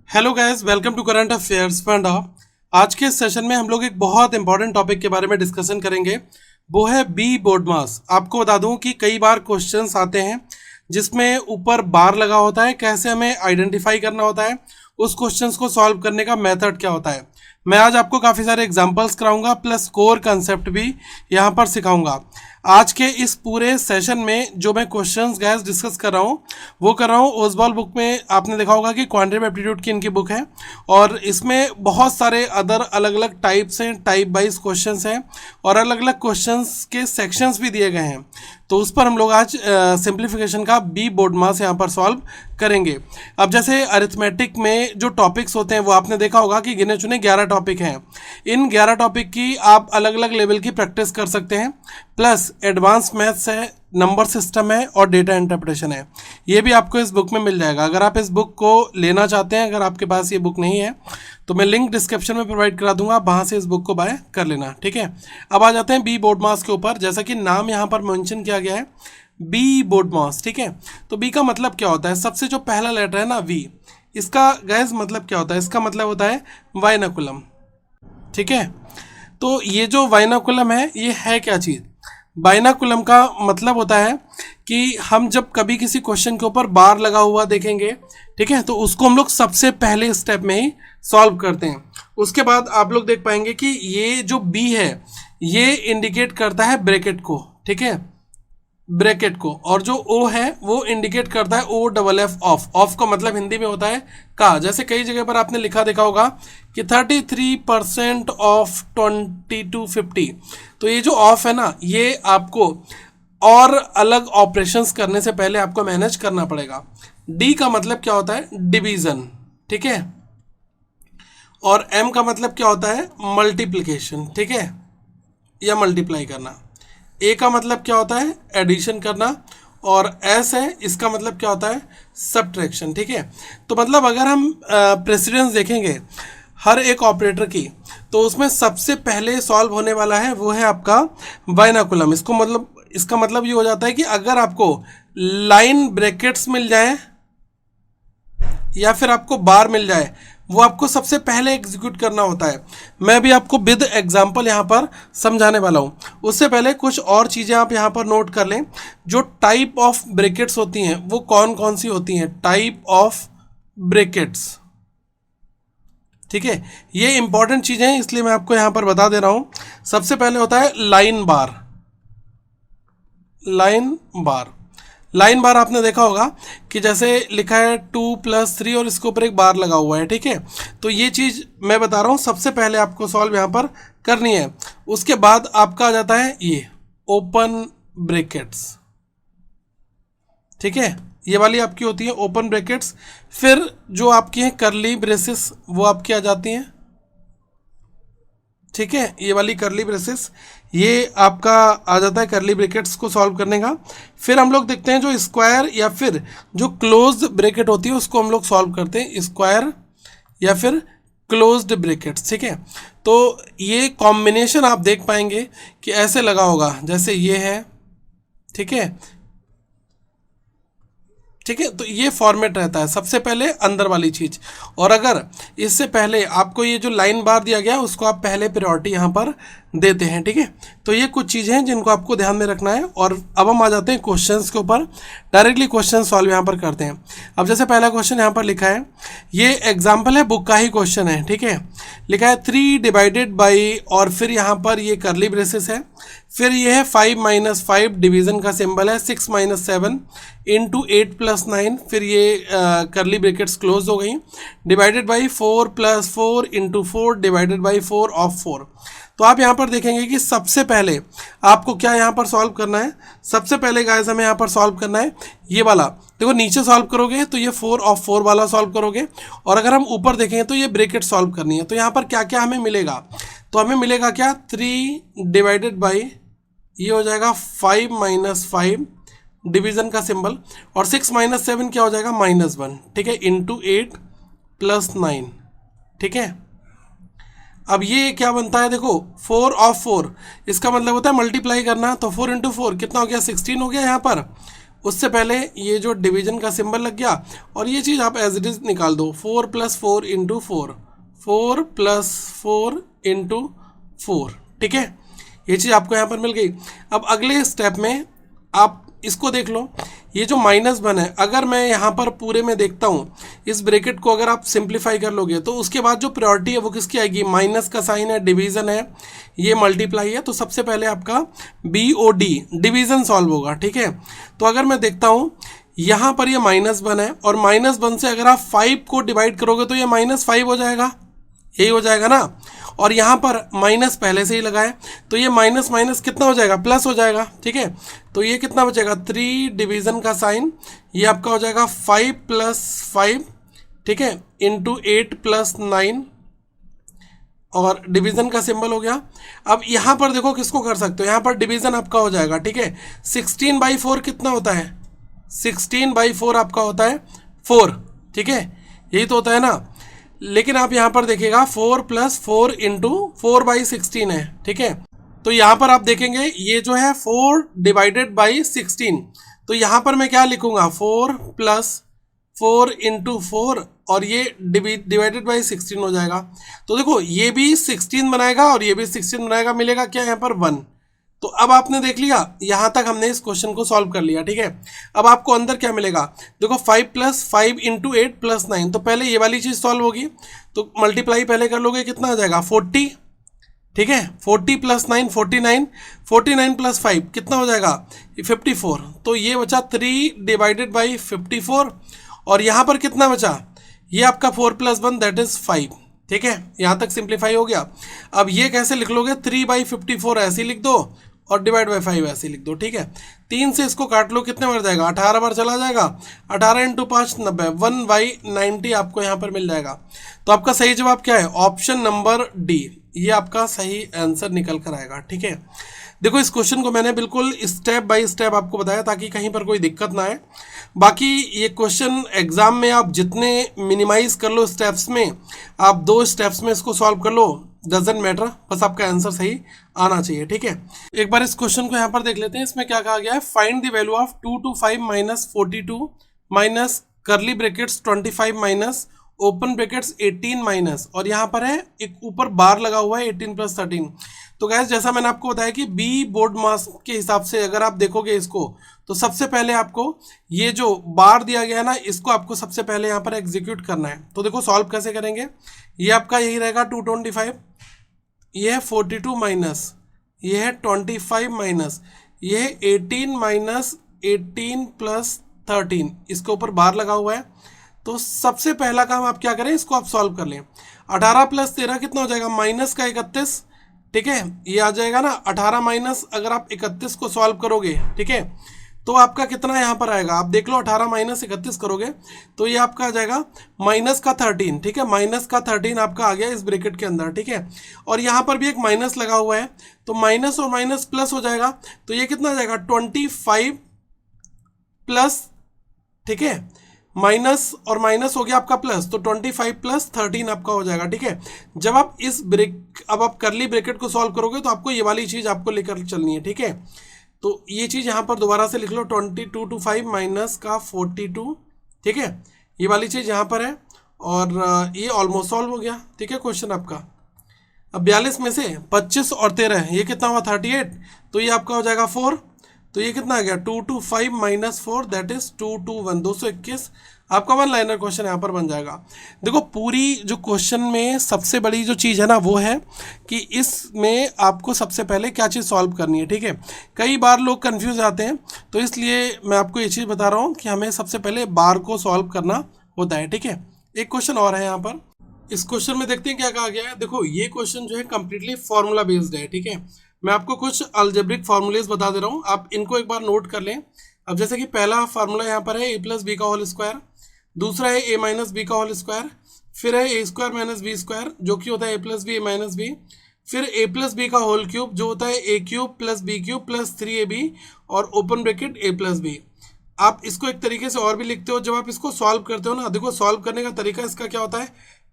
Hello guys, welcome to current affairs funda. आज के session में हम लोग एक बहुत इंपॉर्टेंट टॉपिक के बारे में डिस्कशन करेंगे। वो है बी बोर्ड मास। आपको बता दूं कि कई बार क्वेश्चंस आते हैं जिसमें ऊपर बार लगा होता है, कैसे हमें आइडेंटिफाई करना होता है, उस क्वेश्चंस को सॉल्व करने का मेथड क्या होता है। मैं आज आपको काफ़ी सारे एग्जांपल्स कराऊंगा, प्लस कोर कंसेप्ट भी यहाँ पर सिखाऊंगा। आज के इस पूरे सेशन में जो मैं क्वेश्चंस गैस डिस्कस कर रहा हूँ वो कर रहा हूँ ओसबॉल बुक में। आपने देखा होगा कि क्वांटिटेटिव एप्टीट्यूड की इनकी बुक है और इसमें बहुत सारे अदर अलग अलग टाइप्स हैं, टाइप वाइज क्वेश्चंस हैं और अलग अलग क्वेश्चंस के सेक्शंस भी दिए गए हैं। तो उस पर हम लोग आज सिंप्लीफिकेशन का बी बोर्ड मास यहाँ पर सॉल्व करेंगे। अब जैसे अरिथमेटिक में जो टॉपिक्स होते हैं वो आपने देखा होगा कि गिने चुने 11 टॉपिक हैं। इन 11 टॉपिक की आप अलग अलग लेवल की प्रैक्टिस कर सकते हैं, प्लस एडवांस मैथ्स है, नंबर सिस्टम है और डेटा इंटरप्रिटेशन है। ये भी आपको इस बुक में मिल जाएगा। अगर आप इस बुक को लेना चाहते हैं, अगर आपके पास ये बुक नहीं है तो मैं लिंक डिस्क्रिप्शन में प्रोवाइड करा दूंगा, आप वहाँ से इस बुक को बाय कर लेना। ठीक है, अब आ जाते हैं बी बोर्ड मास के ऊपर। जैसा कि नाम यहाँ पर मेंशन किया गया है बी बोर्ड मास। ठीक है, तो बी का मतलब क्या होता है? सबसे जो पहला लेटर है ना वी, इसका गैस मतलब क्या होता है? इसका मतलब होता है वाइनाकुलम। ठीक है, तो ये जो वाइनाकुलम है ये है क्या चीज़? बाइनाकुलम का मतलब होता है कि हम जब कभी किसी क्वेश्चन के ऊपर बार लगा हुआ देखेंगे, ठीक है, तो उसको हम लोग सबसे पहले स्टेप में ही सॉल्व करते हैं। उसके बाद आप लोग देख पाएंगे कि ये जो बी है ये इंडिकेट करता है ब्रैकेट को। ठीक है, ब्रैकेट को, और जो ओ है वो इंडिकेट करता है O double F of. Of का मतलब हिंदी में होता है का। जैसे कई जगह पर आपने लिखा देखा होगा कि 33% ऑफ 2250। तो ये जो ऑफ है ना, ये आपको और अलग ऑपरेशंस करने से पहले आपको मैनेज करना पड़ेगा। डी का मतलब क्या होता है? डिवीजन। ठीक है, और एम का मतलब क्या होता है? मल्टीप्लिकेशन। ठीक है, या मल्टीप्लाई करना। ए का मतलब क्या होता है? एडिशन करना। और एस है, इसका मतलब क्या होता है? सब्ट्रैक्शन। ठीक है, तो मतलब अगर हम प्रेसिडेंस देखेंगे हर एक ऑपरेटर की, तो उसमें सबसे पहले सॉल्व होने वाला है वो है आपका वाइनाकुलम। इसका मतलब ये हो जाता है कि अगर आपको लाइन ब्रैकेट्स मिल जाए या फिर आपको बार मिल जाए, वो आपको सबसे पहले एग्जीक्यूट करना होता है। मैं भी आपको विद एग्जांपल यहाँ पर समझाने वाला हूँ। उससे पहले कुछ और चीज़ें आप यहाँ पर नोट कर लें। जो टाइप ऑफ ब्रैकेट्स होती हैं वो कौन कौन सी होती हैं? Type of brackets. ठीक है, ये इंपॉर्टेंट चीज़ें हैं इसलिए मैं आपको यहाँ पर बता दे रहा हूँ। सबसे पहले होता है लाइन बार। लाइन बार, लाइन बार आपने देखा होगा कि जैसे लिखा है 2+3 और इसके ऊपर एक बार लगा हुआ है। ठीक है, तो ये चीज़ मैं बता रहा हूँ सबसे पहले आपको सॉल्व यहाँ पर करनी है। उसके बाद आपका आ जाता है ये ओपन ब्रैकेट्स। ठीक है, ये वाली आपकी होती है ओपन ब्रैकेट्स। फिर जो आपकी हैं करली ब्रेसेस, वो आपकी आ जाती हैं। ठीक है, ये वाली करली ब्रेसेस, ये आपका आ जाता है करली ब्रैकेट्स को सॉल्व करने का। फिर हम लोग देखते हैं जो स्क्वायर या फिर जो क्लोज्ड ब्रैकेट होती है उसको हम लोग सॉल्व करते हैं, स्क्वायर या फिर क्लोज्ड ब्रैकेट्स। ठीक है, तो ये कॉम्बिनेशन आप देख पाएंगे कि ऐसे लगा होगा जैसे ये है। ठीक है, ठीक है, तो ये फॉर्मेट रहता है सबसे पहले अंदर वाली चीज़। और अगर इससे पहले आपको ये जो लाइन बार दिया गया है उसको आप पहले प्रायोरिटी यहाँ पर देते हैं। ठीक है, तो ये कुछ चीज़ें हैं जिनको आपको ध्यान में रखना है। और अब हम आ जाते हैं क्वेश्चंस के ऊपर, डायरेक्टली क्वेश्चन सॉल्व यहाँ पर करते हैं। अब जैसे पहला क्वेश्चन यहाँ पर लिखा है, ये एग्जाम्पल है, बुक का ही क्वेश्चन है। ठीक है, लिखा है 3 डिवाइडेड बाई, और फिर यहाँ पर ये करली ब्रेसेस है, फिर ये है 5 - 5 डिवीजन का सिंबल है, 6 - 7 इंटू 8 + 9, फिर ये करली ब्रैकेट्स क्लोज हो गई, divided by 4 + 4 into 4 divided by 4 of 4। तो आप यहाँ पर देखेंगे कि सबसे पहले आपको क्या यहाँ पर सॉल्व करना है? सबसे पहले गाइस हमें यहाँ पर सॉल्व करना है ये वाला। देखो नीचे सॉल्व करोगे तो ये 4 ऑफ 4 वाला सॉल्व करोगे, और अगर हम ऊपर देखेंगे तो ये ब्रैकेट सॉल्व करनी है। तो यहाँ पर क्या क्या हमें मिलेगा? तो हमें मिलेगा क्या? 3 डिवाइडेड बाई, ये हो जाएगा 5 - 5 डिवीजन का सिंबल, और 6 - 7 क्या हो जाएगा? -1। ठीक है, इंटू 8 + 9। ठीक है, अब ये क्या बनता है? देखो 4 ऑफ 4, इसका मतलब होता है मल्टीप्लाई करना। तो 4 × 4 कितना हो गया? 16 हो गया यहाँ पर। उससे पहले ये जो डिवीजन का सिंबल लग गया और ये चीज़ आप एज इट इज़ निकाल दो, 4+4 इंटू 4, 4+4 इंटू 4, ठीक है, ये चीज़ आपको यहाँ पर मिल गई। अब अगले स्टेप में आप इसको देख लो, ये जो -1 है, अगर मैं यहाँ पर पूरे में देखता हूँ, इस ब्रैकेट को अगर आप सिंप्लीफाई कर लोगे तो उसके बाद जो प्रायोरिटी है वो किसकी आएगी, माइनस का साइन है, डिवीज़न है, ये मल्टीप्लाई है, तो सबसे पहले आपका BOD डिवीज़न सॉल्व होगा, ठीक है। तो अगर मैं देखता हूँ यहाँ पर ये -1 है और -1 से अगर आप 5 को डिवाइड करोगे तो ये -5 हो जाएगा, यही हो जाएगा ना। और यहाँ पर माइनस पहले से ही लगा है तो ये माइनस माइनस कितना हो जाएगा, प्लस हो जाएगा, ठीक है। तो ये कितना बचेगा, 3 डिवीज़न का साइन, ये आपका हो जाएगा 5+5, ठीक है, इंटू 8+9 और डिवीज़न का सिंबल हो गया। अब यहाँ पर देखो किसको कर सकते हो, यहाँ पर डिवीज़न आपका हो जाएगा, ठीक है। 16/4 कितना होता है, 16/4 आपका होता है 4, ठीक है, यही तो होता है ना। लेकिन आप यहाँ पर देखिएगा 4+4 इंटू 4/16 है, ठीक है। तो यहाँ पर आप देखेंगे ये जो है 4 डिवाइडेड बाई 16, तो यहाँ पर मैं क्या लिखूंगा, 4+4 इंटू 4 और ये डिवाइडेड बाई 16 हो जाएगा। तो देखो ये भी 16 बनाएगा और ये भी 16 बनाएगा, मिलेगा क्या यहाँ पर 1। तो अब आपने देख लिया, यहाँ तक हमने इस क्वेश्चन को सॉल्व कर लिया, ठीक है। अब आपको अंदर क्या मिलेगा, देखो 5+5 इंटू 8+9, तो पहले ये वाली चीज़ सॉल्व होगी, तो मल्टीप्लाई पहले कर लोगे, कितना आ जाएगा 40, ठीक है, 40+9 49, 49+5 कितना हो जाएगा 54, तो ये बचा 3 डिवाइडेड बाई 54 और यहाँ पर कितना बचा, ये आपका 4+1 दैट इज़ 5, ठीक है, यहाँ तक सिंप्लीफाई हो गया। अब ये कैसे लिख लोगे, 3/54 ऐसे लिख दो और डिवाइड बाई 5 ऐसे लिख दो, ठीक है। 3 से इसको काट लो, कितने बार जाएगा, 18 बार चला जाएगा, 18 इंटू 5 90, 1/90 आपको यहाँ पर मिल जाएगा। तो आपका सही जवाब क्या है, ऑप्शन नंबर डी, ये आपका सही आंसर निकल कर आएगा, ठीक है। देखो इस क्वेश्चन को मैंने बिल्कुल स्टेप बाय स्टेप आपको बताया ताकि कहीं पर कोई दिक्कत ना आए। बाकी ये क्वेश्चन एग्जाम में आप जितने मिनिमाइज कर लो स्टेप्स में, आप 2 स्टेप्स में इसको सॉल्व कर लो, डजेंट मैटर, बस आपका आंसर सही आना चाहिए, ठीक है। एक बार इस क्वेश्चन को यहाँ पर देख लेते हैं, इसमें क्या कहा गया है, find the value of 2 to 5 minus 42 minus करली brackets 25 minus open brackets 18 minus, और यहाँ पर है एक ऊपर बार लगा हुआ है 18+13। तो गैस जैसा मैंने आपको बताया कि बी बोर्ड मास के हिसाब से अगर आप देखोगे इसको, तो सबसे पहले आपको ये जो बार दिया गया है ना, इसको आपको सबसे पहले यहाँ पर एग्जीक्यूट करना है। तो देखो सॉल्व कैसे करेंगे, ये आपका यही रहेगा 225, ये है 42 माइनस, ये है 25 माइनस, ये है 18 माइनस 18+13, इसके ऊपर बार लगा हुआ है। तो सबसे पहला काम आप क्या करें, इसको आप सॉल्व कर लें। 18+13 कितना हो जाएगा, माइनस का 31, ठीक है, ये आ जाएगा ना। 18 माइनस अगर आप 31 को सॉल्व करोगे, ठीक है, तो आपका कितना यहाँ पर आएगा, आप देख लो, 18 माइनस 31 करोगे तो ये आपका आ जाएगा माइनस का 13, ठीक है, माइनस का 13 आपका आ गया इस ब्रैकेट के अंदर, ठीक है। और यहाँ पर भी एक माइनस लगा हुआ है, तो माइनस और माइनस प्लस हो जाएगा, तो ये कितना आ जाएगा 25 प्लस, ठीक है, माइनस और माइनस हो गया आपका प्लस, तो 25+13 आपका हो जाएगा, ठीक है। जब आप अब आप करली ब्रैकेट को सॉल्व करोगे तो आपको ये वाली चीज़ आपको लेकर चलनी है, ठीक है। तो ये चीज़ यहाँ पर दोबारा से लिख लो, 22 to 5 माइनस का 42, ठीक है, ये वाली चीज़ यहाँ पर है, और ये ऑलमोस्ट सॉल्व हो गया, ठीक है क्वेश्चन आपका। अब 42 में से 25 और 13, ये कितना हुआ 38, तो ये आपका हो जाएगा 4, तो ये कितना आ गया 2 to 5 minus 4 that is 2 to 1, 221 आपका 1 लाइनर क्वेश्चन यहाँ पर बन जाएगा। देखो पूरी जो क्वेश्चन में सबसे बड़ी जो चीज़ है ना वो है कि इसमें आपको सबसे पहले क्या चीज़ सॉल्व करनी है, ठीक है। कई बार लोग कंफ्यूज आते हैं, तो इसलिए मैं आपको ये चीज़ बता रहा हूँ कि हमें सबसे पहले बार को सॉल्व करना होता है, ठीक है। एक क्वेश्चन और है यहाँ पर, इस क्वेश्चन में देखते हैं क्या कहा गया है। देखो ये क्वेश्चन जो है कम्प्लीटली फॉर्मूला बेस्ड है, ठीक है। मैं आपको कुछ अलजेब्रिक फार्मूलेज बता दे रहा हूँ, आप इनको एक बार नोट कर लें। अब जैसे कि पहला फार्मूला यहाँ पर है a+b का होल स्क्वायर, दूसरा है a-b का होल स्क्वायर, फिर है a² - b² जो कि होता है a+b a-b, फिर a+b का होल क्यूब जो होता है a³ + b³ + 3ab और ओपन ब्रैकेट a+b। आप इसको एक तरीके से और भी लिखते हो, जब आप इसको सॉल्व करते हो ना, देखो सॉल्व करने का तरीका इसका क्या होता है,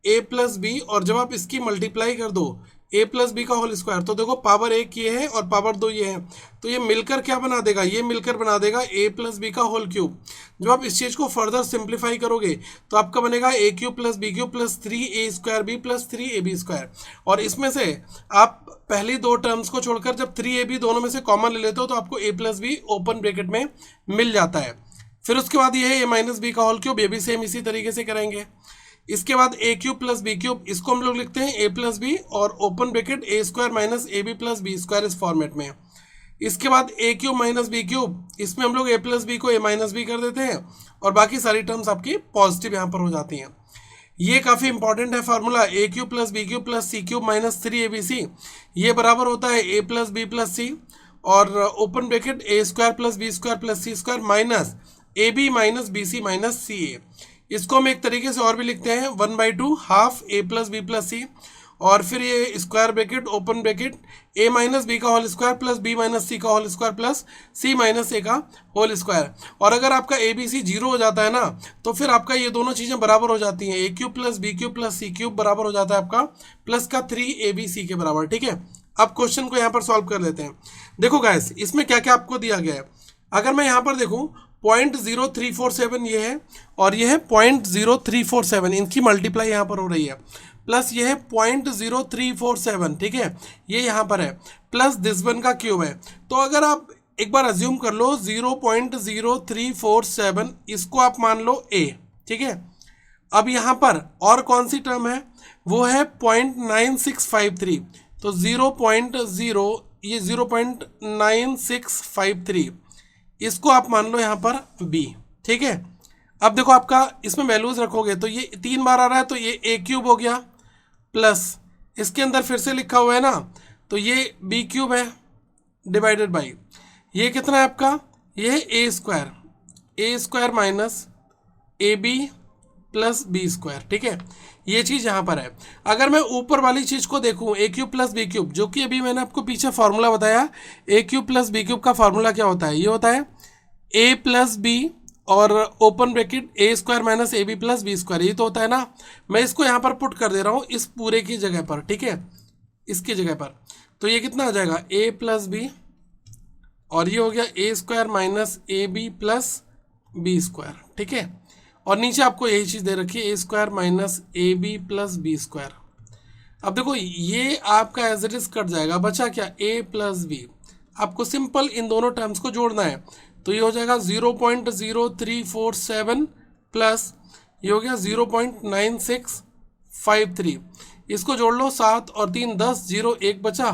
a+b, और जब आप इसकी मल्टीप्लाई कर दो ए प्लस बी का होल स्क्वायर, तो देखो पावर 1 ये है और पावर 2 ये है, तो ये मिलकर क्या बना देगा, ये मिलकर बना देगा ए प्लस बी का होल क्यूब। जब आप इस चीज़ को फर्दर सिंप्लीफाई करोगे तो आपका बनेगा a cube plus B cube plus 3a square b plus 3ab square. और इसमें से आप पहली दो टर्म्स को छोड़कर जब 3ab दोनों में से कॉमन ले लेते हो तो आपको a plus B open bracket में मिल जाता है। फिर उसके बाद ये है ए माइनस बी का होल क्यूब, ये भी सेम इसी तरीके से करेंगे। इसके बाद A cube plus B cube, इसको हम लोग लिखते हैं ए प्लस बी और open bracket A square minus A B plus B square इस फॉर्मेट में। इसके बाद A cube minus B cube, इसमें हम लोग ए प्लस बी को ए माइनस बी कर देते हैं और बाकी सारी टर्म्स आपकी पॉजिटिव यहाँ पर हो जाती हैं। ये काफ़ी इंपॉर्टेंट है formula, a cube plus B cube plus c cube minus 3abc, ये बराबर होता है ए प्लस बी प्लस सी और open bracket A square plus B square plus c square minus A b minus b c minus c a. इसको हम एक तरीके से और भी लिखते हैं 1/2 half a plus b plus c और फिर ये square bracket open bracket a minus B का whole square plus b minus c का whole square plus c minus a का होल स्क्वायर। और अगर आपका ए बी सी 0 हो जाता है ना तो फिर आपका ये दोनों चीज़ें बराबर हो जाती हैं, a cube plus B cube plus c cube बराबर हो जाता है आपका प्लस का 3abc के बराबर। ठीक है, अब क्वेश्चन को यहाँ पर सॉल्व कर लेते हैं। देखो गाइस, इसमें क्या क्या आपको दिया गया है। अगर मैं यहाँ पर देखूँ 0.0347 ये है और ये है 0.0347, इनकी मल्टीप्लाई यहाँ पर हो रही है, प्लस ये है 0.0347, ठीक है, ये यहाँ पर है, प्लस दिस वन का क्यूब है। तो अगर आप एक बार अज्यूम कर लो 0.0347, इसको आप मान लो a, ठीक है। अब यहाँ पर और कौन सी टर्म है, वो है 0.9653, तो 0.9653, इसको आप मान लो यहाँ पर b, ठीक है। अब देखो आपका इसमें वैल्यूज रखोगे तो ये 3 बार आ रहा है तो ये a क्यूब हो गया, प्लस इसके अंदर फिर से लिखा हुआ है ना तो ये b क्यूब है डिवाइडेड बाई ये कितना है आपका, ये है a square minus A B plus B square, ठीक है। ये चीज़ यहाँ पर है। अगर मैं ऊपर वाली चीज़ को देखूँ A cube plus B cube, जो कि अभी मैंने आपको पीछे फार्मूला बताया, A cube plus B cube का फार्मूला क्या होता है, ये होता है ए प्लस बी और open bracket A square minus A B plus B square, ये तो होता है ना। मैं इसको यहाँ पर पुट कर दे रहा हूँ इस पूरे की जगह पर, ठीक है, इसकी जगह पर। तो ये कितना आ जाएगा, ए प्लस बी और ये हो गया a square minus A B plus B square, ठीक है। और नीचे आपको यही चीज़ दे रखी है a square minus A B plus B square. अब देखो ये आपका एज इट इज कट जाएगा, बचा क्या, ए प्लस बी। आपको सिंपल इन दोनों टर्म्स को जोड़ना है, तो ये हो जाएगा 0.0347 प्लस ये हो गया 0.9653। इसको जोड़ लो, 7 और 3 10, 0 1 बचा,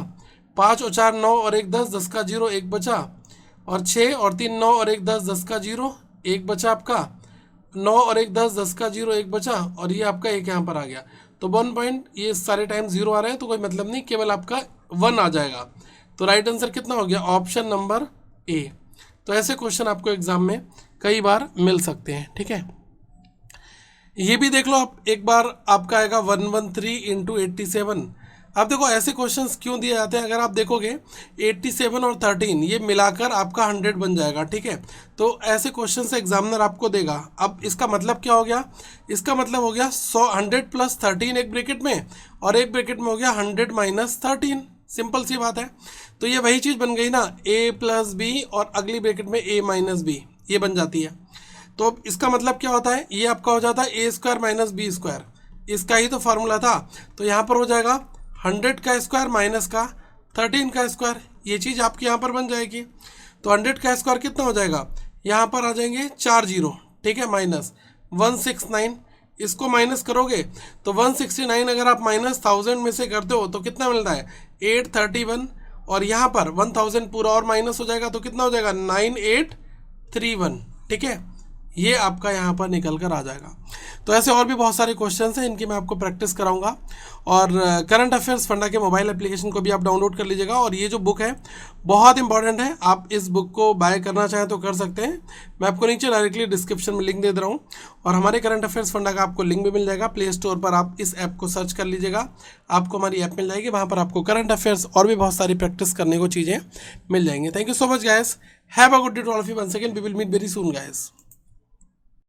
5 और 4 9 और 1 10, 10 का 0 1 बचा, और 6 और 3 9 और 1 10, 10 का 0 1 बचा, आपका 9 और 1 10, 10 का 0 1 बचा, और ये आपका एक यहाँ पर आ गया। तो 1 पॉइंट ये सारे टाइम 0 आ रहा है तो कोई मतलब नहीं, केवल आपका 1 आ जाएगा। तो राइट आंसर कितना हो गया, ऑप्शन नंबर ए। तो ऐसे क्वेश्चन आपको एग्जाम में कई बार मिल सकते हैं, ठीक है। ये भी देख लो आप एक बार, आपका आएगा 113 इंटू 87। अब देखो ऐसे क्वेश्चंस क्यों दिए जाते हैं, अगर आप देखोगे 87 और 13 ये मिलाकर आपका 100 बन जाएगा, ठीक है। तो ऐसे क्वेश्चन से एग्जामिनर आपको देगा। अब इसका मतलब क्या हो गया, इसका मतलब हो गया 100 प्लस 13 एक ब्रैकेट में और एक ब्रैकेट में हो गया 100 माइनस 13, सिंपल सी बात है। तो ये वही चीज़ बन गई ना, a प्लस बी और अगली ब्रैकेट में a माइनस बी, ये बन जाती है। तो अब इसका मतलब क्या होता है, ये आपका हो जाता है a square minus B square, इसका ही तो फार्मूला था। तो यहाँ पर हो जाएगा 100 का स्क्वायर माइनस का 13 का स्क्वायर, ये चीज़ आपकी यहाँ पर बन जाएगी। तो 100 का स्क्वायर कितना हो जाएगा, यहाँ पर आ जाएंगे 4 0, ठीक है, माइनस 169। इसको माइनस करोगे तो 169 अगर आप माइनस 1000 में से करते हो तो कितना मिलता है, 831, और यहाँ पर 1000 पूरा और माइनस हो जाएगा तो कितना हो जाएगा, 9831, ठीक है। ये आपका यहाँ पर निकल कर आ जाएगा। तो ऐसे और भी बहुत सारे क्वेश्चंस हैं, इनकी मैं आपको प्रैक्टिस कराऊंगा। और करंट अफेयर्स फंडा के मोबाइल एप्लीकेशन को भी आप डाउनलोड कर लीजिएगा। और ये जो बुक है बहुत इंपॉर्टेंट है, आप इस बुक को बाय करना चाहें तो कर सकते हैं। मैं आपको नीचे डायरेक्टली डिस्क्रिप्शन में लिंक दे रहा हूँ, और हमारे करंट अफेयर्स फंडा का आपको लिंक भी मिल जाएगा। प्ले स्टोर पर आप इस ऐप को सर्च कर लीजिएगा, आपको हमारी ऐप मिल जाएगी, वहाँ पर आपको करंट अफेयर्स और भी बहुत सारी प्रैक्टिस करने को चीज़ें मिल जाएंगी। Thank you so much guys, have a good day to all of you, once again we will meet very soon guys.